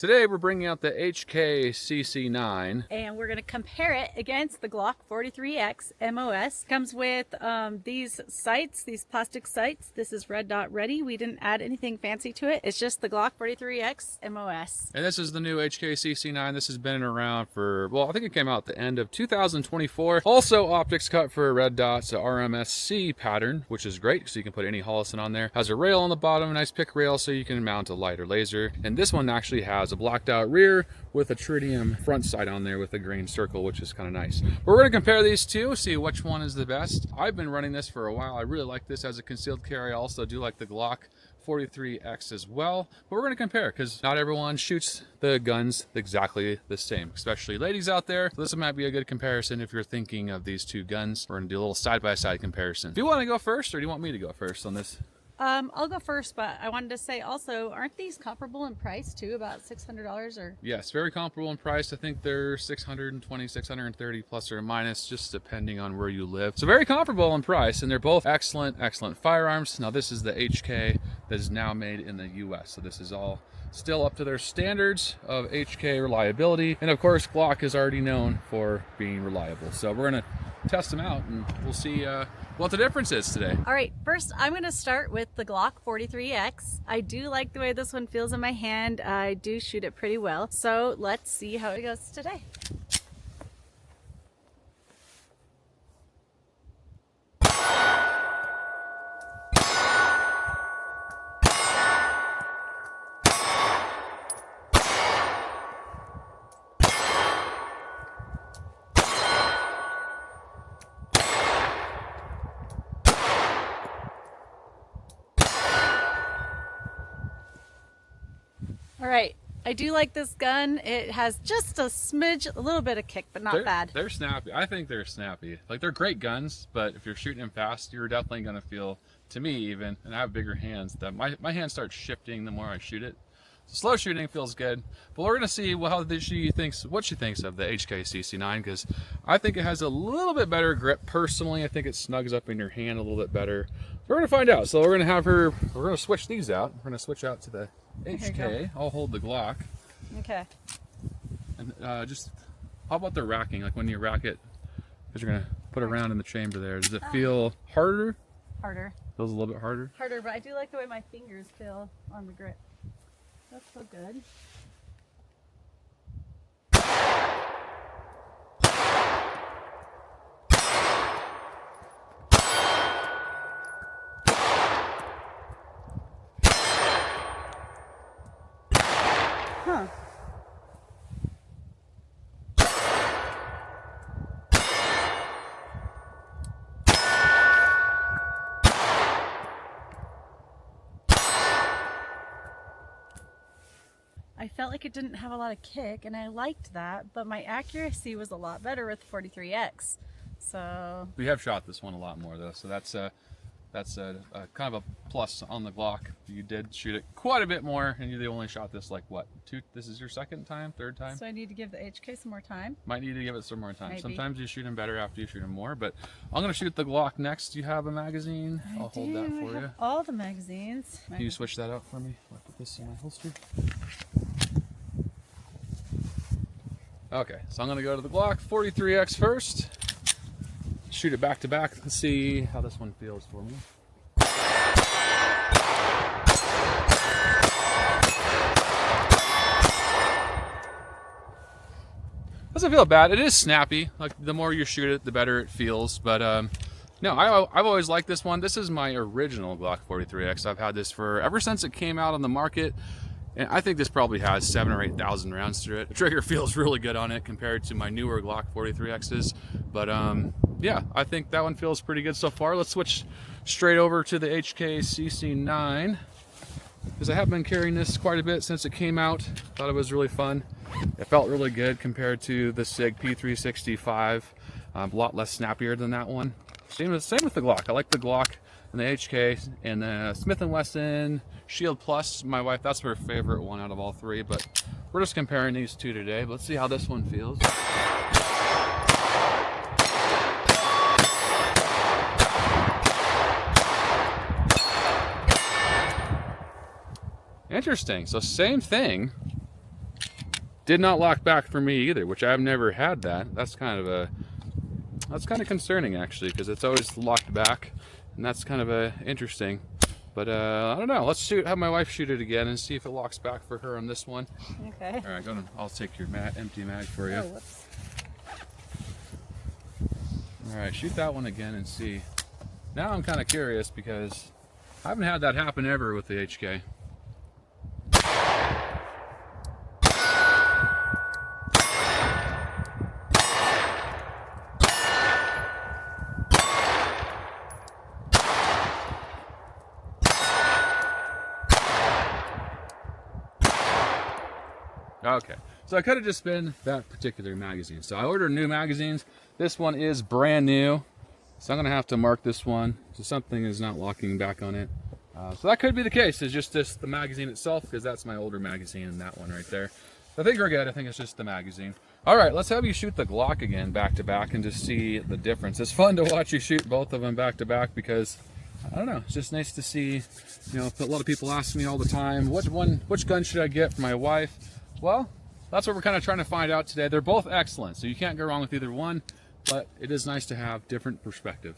Today we're bringing out the HK CC9. And we're going to compare it against the GLOCK 43X MOS. Comes with these sights, these plastic sights. This is red dot ready. We didn't add anything fancy to it. It's just the GLOCK 43X MOS. And this is the new HK CC9. This has been around for, well, I think it came out at the end of 2024. Also optics cut for red dots, a RMSC pattern, which is great, so you can put any Hollison on there. Has a rail on the bottom, a nice pick rail, so you can mount a light or laser. And this one actually has a blacked out rear with a tritium front sight on there with a green circle, which is kind of nice. We're going to compare these two, see which one is the best. I've been running this for a while. I really like this as a concealed carry. I also do like the GLOCK 43X as well, but we're going to compare because not everyone shoots the guns exactly the same, especially ladies out there. So this might be a good comparison if you're thinking of these two guns. We're going to do a little side-by-side comparison. Do you want to go first, or do you want me to go first on this? I'll go first, but I wanted to say also, aren't these comparable in price too? About $600 or? Yes, very comparable in price. I think they're $620, $630 plus or minus, just depending on where you live. So very comparable in price, and they're both excellent firearms. Now this is the HK that is now made in the US. So this is all still up to their standards of HK reliability. And of course, GLOCK is already known for being reliable. So we're gonna test them out and we'll see what the difference is today. All right, first I'm going to start with the GLOCK 43X. I do like the way this one feels in my hand. I do shoot it pretty well. So let's see how it goes today. All right, I do like this gun. It has just a smidge, a little bit of kick, but not bad. They're snappy. I think they're snappy. Like, they're great guns, but if you're shooting them fast, you're definitely gonna feel, to me even, and I have bigger hands, that my hand starts shifting the more I shoot it. So slow shooting feels good, but we're gonna see what she thinks of the HK CC9, because I think it has a little bit better grip. Personally, I think it snugs up in your hand a little bit better. We're gonna find out. So we're gonna switch these out. We're gonna switch out to the HK. I'll hold the GLOCK. Okay. And just, how about the racking? Like when you rack it, because you're gonna put it around in the chamber there. Does it feel harder? Harder. Feels a little bit harder? Harder, but I do like the way my fingers feel on the grip. That's so good. Huh. I felt like it didn't have a lot of kick, and I liked that, but my accuracy was a lot better with 43X. So We have shot this one a lot more though, so that's kind of a plus on the GLOCK. You did shoot it quite a bit more, and you only shot this like what? This is your second time, third time? So I need to give the HK some more time. Might need to give it some more time. Maybe. Sometimes you shoot them better after you shoot them more, but I'm gonna shoot the GLOCK next. Do you have a magazine? I'll hold that for I have you. all the magazines. Can you switch that out for me? I'll put this in my holster. Okay, so I'm gonna go to the GLOCK 43X first. Shoot it back to back. Let's see how this one feels for me. Doesn't feel bad. It is snappy. Like, the more you shoot it, the better it feels. But no, I've always liked this one. This is my original GLOCK 43X. I've had this for ever since it came out on the market. And I think this probably has 7,000 or 8,000 rounds through it. The trigger feels really good on it compared to my newer GLOCK 43Xs. But yeah, I think that one feels pretty good so far. Let's switch straight over to the HK CC9, because I have been carrying this quite a bit since it came out. Thought it was really fun. It felt really good compared to the SIG P365. A lot less snappier than that one. Same with the GLOCK. I like the GLOCK and the HK and the Smith & Wesson Shield Plus. My wife, that's her favorite one out of all three, but we're just comparing these two today. Let's see how this one feels. Interesting. So same thing, Did not lock back for me either, which I've never had that. That's kind of concerning actually, because it's always locked back, and that's kind of interesting. But I don't know. Let's have my wife shoot it again and see if it locks back for her on this one. Okay. All right, I'll take your empty mag for you. Oh, whoops. All right, shoot that one again and see. Now I'm kind of curious because I haven't had that happen ever with the HK. Okay, so I could have just been that particular magazine. So I ordered new magazines. This one is brand new, so I'm gonna have to mark this one so something is not locking back on it. So that could be the case. It's just the magazine itself, because that's my older magazine and that one right there. So I think we're good. I think it's just the magazine. All right, let's have you shoot the Glock again back to back and just see the difference. It's fun to watch you shoot both of them back to back because I don't know, it's just nice to see. You know, a lot of people ask me all the time, which gun should I get for my wife? Well, that's what we're kind of trying to find out today. They're both excellent, so you can't go wrong with either one, but it is nice to have different perspective.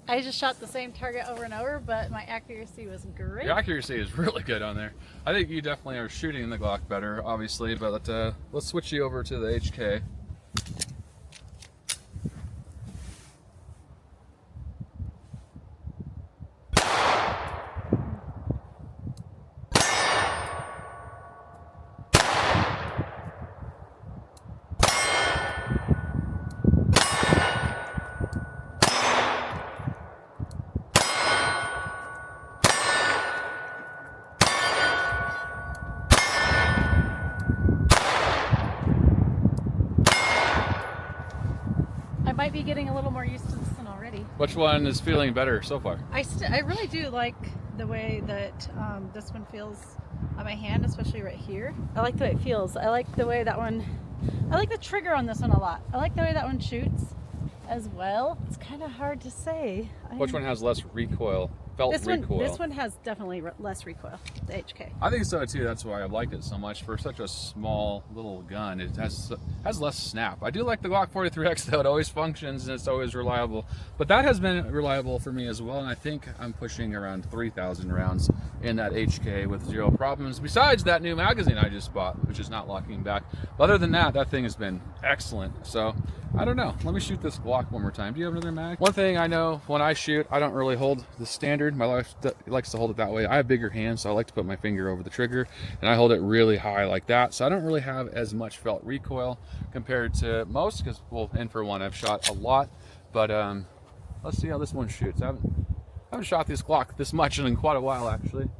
I just shot the same target over and over, but my accuracy was great. Your accuracy is really good on there. I think you definitely are shooting the Glock better, obviously, but let's switch you over to the HK. Might be getting a little more used to this one already. Which one is feeling better so far? I really do like the way that this one feels on my hand, especially right here. I like the way it feels. I like the way that one, I like the trigger on this one a lot. I like the way that one shoots as well. It's kind of hard to say. Which one has less recoil? This one has definitely less recoil, the HK. I think so too. That's why I like it so much. For such a small little gun, it has less snap. I do like the Glock 43X though. It always functions and it's always reliable. But that has been reliable for me as well. And I think I'm pushing around 3,000 rounds in that HK with zero problems. Besides that new magazine I just bought, which is not locking back. But other than that, that thing has been excellent. So I don't know. Let me shoot this Glock one more time. Do you have another mag? One thing I know, when I shoot, I don't really hold the standard. My wife likes to hold it that way. I have bigger hands, so I like to put my finger over the trigger, and I hold it really high like that. So I don't really have as much felt recoil compared to most, because, well, and for one, I've shot a lot. But let's see how this one shoots. I haven't shot this Glock this much in quite a while, actually.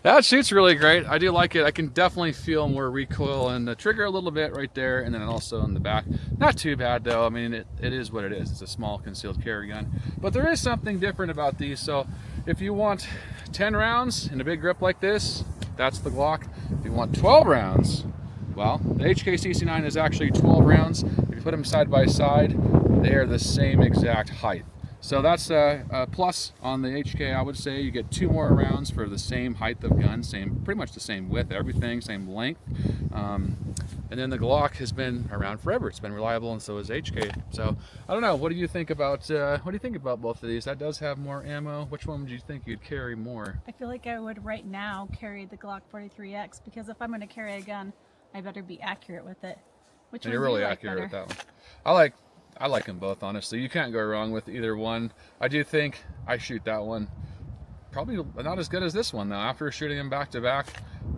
That shoots really great. I do like it. I can definitely feel more recoil in the trigger a little bit right there, and then also in the back. Not too bad though. I mean, it is what it is. It's a small concealed carry gun. But there is something different about these. So if you want 10 rounds in a big grip like this, that's the Glock. If you want 12 rounds, well, the HK CC9 is actually 12 rounds. If you put them side by side, they are the same exact height. So that's a plus on the HK. I would say you get 2 more rounds for the same height of gun, pretty much the same width, everything, same length. And then the Glock has been around forever. It's been reliable, and so is HK. So I don't know. What do you think about both of these? That does have more ammo. Which one would you think you'd carry more? I feel like I would right now carry the Glock 43X, because if I'm going to carry a gun, I better be accurate with it. Which one you're really accurate with that one. I like them both, honestly. You can't go wrong with either one. I do think I shoot that one probably not as good as this one though. After shooting them back to back,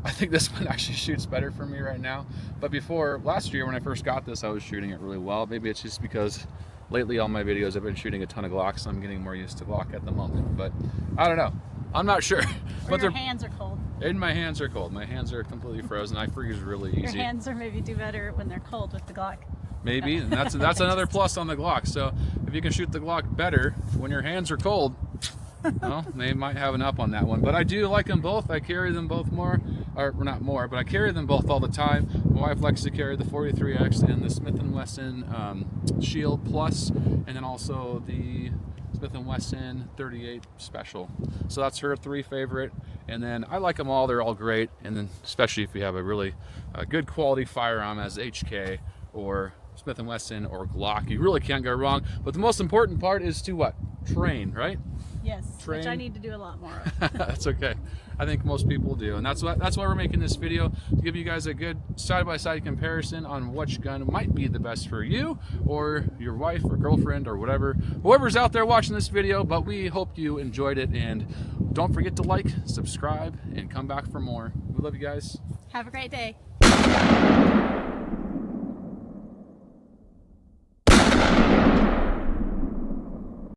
I think this one actually shoots better for me right now. But before, last year when I first got this, I was shooting it really well. Maybe it's just because lately all my videos I've been shooting a ton of Glocks, so I'm getting more used to Glock at the moment. But I don't know. I'm not sure. Or but your hands are cold. And my hands are cold. My hands are completely frozen. I freeze really Your easy. hands are maybe do better when they're cold with the Glock. Maybe, and that's another plus on the Glock. So if you can shoot the Glock better when your hands are cold, well, they might have an up on that one. But I do like them both. I carry them both more, or not more, but I carry them both all the time. My wife likes to carry the 43X and the Smith & Wesson Shield Plus, and then also the Smith & Wesson 38 Special. So that's her 3 favorite. And then I like them all. They're all great. And then especially if you have a really good quality firearm as HK or Smith & Wesson or Glock, you really can't go wrong. But the most important part is to what? Train, right? Yes, Train. which I need to do a lot more of. That's okay. I think most people do, and that's why we're making this video, to give you guys a good side-by-side comparison on which gun might be the best for you or your wife or girlfriend or whoever's out there watching this video. But we hope you enjoyed it, and don't forget to like, subscribe, and come back for more. We love you guys. Have a great day.